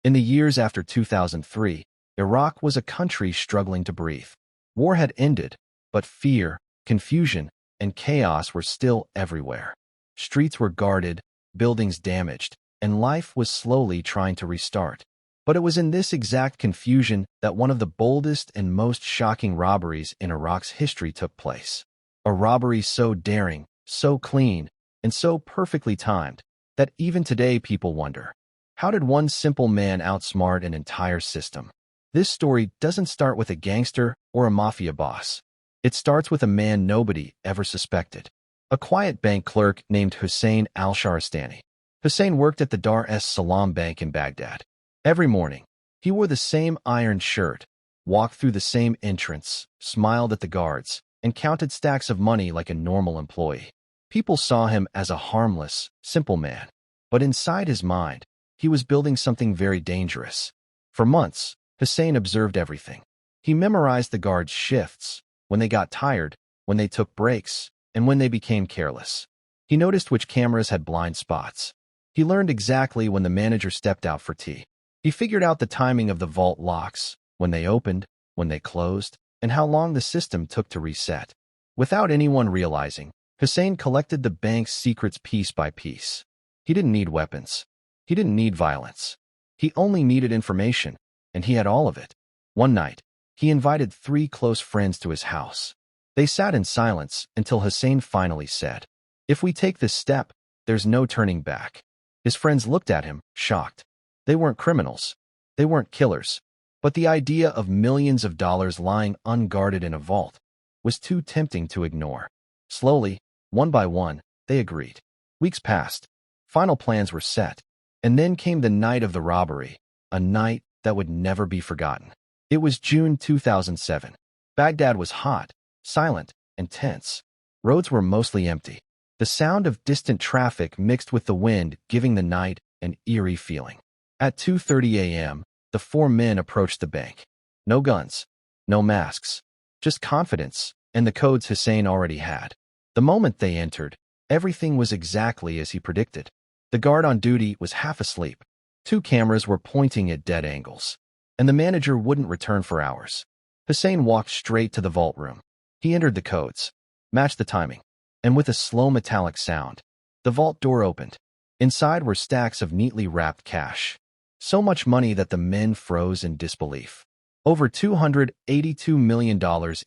In the years after 2003, Iraq was a country struggling to breathe. War had ended, but fear, confusion, and chaos were still everywhere. Streets were guarded, buildings damaged, and life was slowly trying to restart. But it was in this exact confusion that one of the boldest and most shocking robberies in Iraq's history took place. A robbery so daring, so clean, and so perfectly timed that even today people wonder, how did one simple man outsmart an entire system? This story doesn't start with a gangster or a mafia boss. It starts with a man nobody ever suspected. A quiet bank clerk named Hussein al-Shahrastani. Hussein worked at the Dar es Salaam Bank in Baghdad. Every morning, he wore the same ironed shirt, walked through the same entrance, smiled at the guards, and counted stacks of money like a normal employee. People saw him as a harmless, simple man. But inside his mind, he was building something very dangerous. For months, Hussein observed everything. He memorized the guards' shifts, when they got tired, when they took breaks, and when they became careless. He noticed which cameras had blind spots. He learned exactly when the manager stepped out for tea. He figured out the timing of the vault locks, when they opened, when they closed, and how long the system took to reset. Without anyone realizing, Hussein collected the bank's secrets piece by piece. He didn't need weapons. He didn't need violence. He only needed information, and he had all of it. One night, he invited 3 close friends to his house. They sat in silence until Hussein finally said, "If we take this step, there's no turning back." His friends looked at him, shocked. They weren't criminals. They weren't killers. But the idea of millions of dollars lying unguarded in a vault was too tempting to ignore. Slowly, one by one, they agreed. Weeks passed. Final plans were set. And then came the night of the robbery, a night that would never be forgotten. It was June 2007. Baghdad was hot, silent, and tense. Roads were mostly empty. The sound of distant traffic mixed with the wind, giving the night an eerie feeling. At 2:30 a.m., the 4 men approached the bank. No guns, no masks, just confidence and the codes Hussein already had. The moment they entered, everything was exactly as he predicted. The guard on duty was half asleep. 2 cameras were pointing at dead angles, and the manager wouldn't return for hours. Hussein walked straight to the vault room. He entered the codes, matched the timing, and with a slow metallic sound, the vault door opened. Inside were stacks of neatly wrapped cash. So much money that the men froze in disbelief. Over $282 million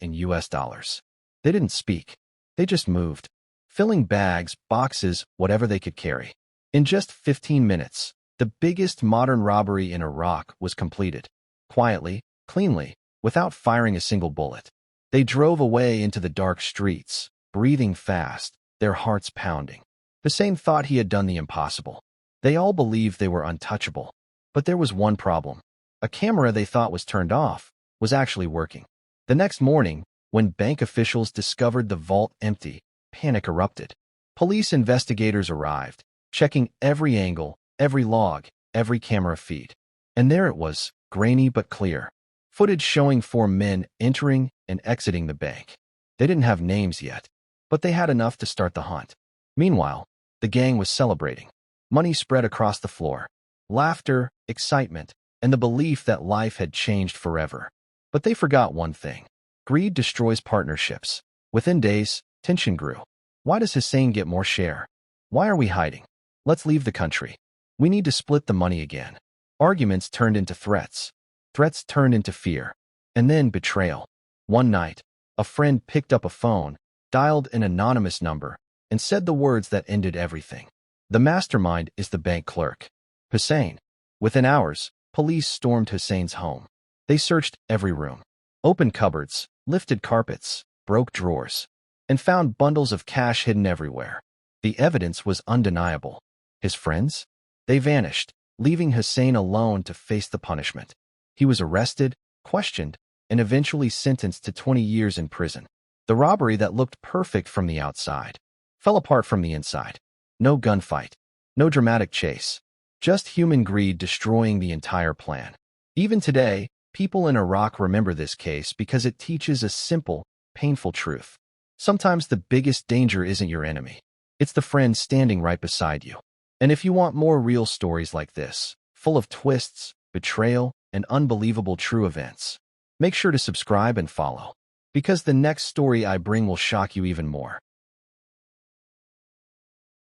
in US dollars. They didn't speak. They just moved, filling bags, boxes, whatever they could carry. In just 15 minutes, the biggest modern robbery in Iraq was completed. Quietly, cleanly, without firing a single bullet. They drove away into the dark streets, breathing fast, their hearts pounding. Hussein thought he had done the impossible. They all believed they were untouchable. But there was one problem. A camera they thought was turned off was actually working. The next morning, when bank officials discovered the vault empty, panic erupted. Police investigators arrived, checking every angle, every log, every camera feed. And there it was, grainy but clear. Footage showing 4 men entering and exiting the bank. They didn't have names yet, but they had enough to start the hunt. Meanwhile, the gang was celebrating. Money spread across the floor. Laughter, excitement, and the belief that life had changed forever. But they forgot one thing. Greed destroys partnerships. Within days, tension grew. Why does Hussein get more share? Why are we hiding? Let's leave the country. We need to split the money again. Arguments turned into threats. Threats turned into fear. And then betrayal. One night, a friend picked up a phone, dialed an anonymous number, and said the words that ended everything. The mastermind is the bank clerk, Hussein. Within hours, police stormed Hussein's home. They searched every room, opened cupboards, lifted carpets, broke drawers, and found bundles of cash hidden everywhere. The evidence was undeniable. His friends? They vanished, leaving Hussein alone to face the punishment. He was arrested, questioned, and eventually sentenced to 20 years in prison. The robbery that looked perfect from the outside fell apart from the inside. No gunfight, no dramatic chase, just human greed destroying the entire plan. Even today, people in Iraq remember this case because it teaches a simple, painful truth. Sometimes the biggest danger isn't your enemy. It's the friend standing right beside you. And if you want more real stories like this, full of twists, betrayal, and unbelievable true events. Make sure to subscribe and follow, because the next story I bring will shock you even more.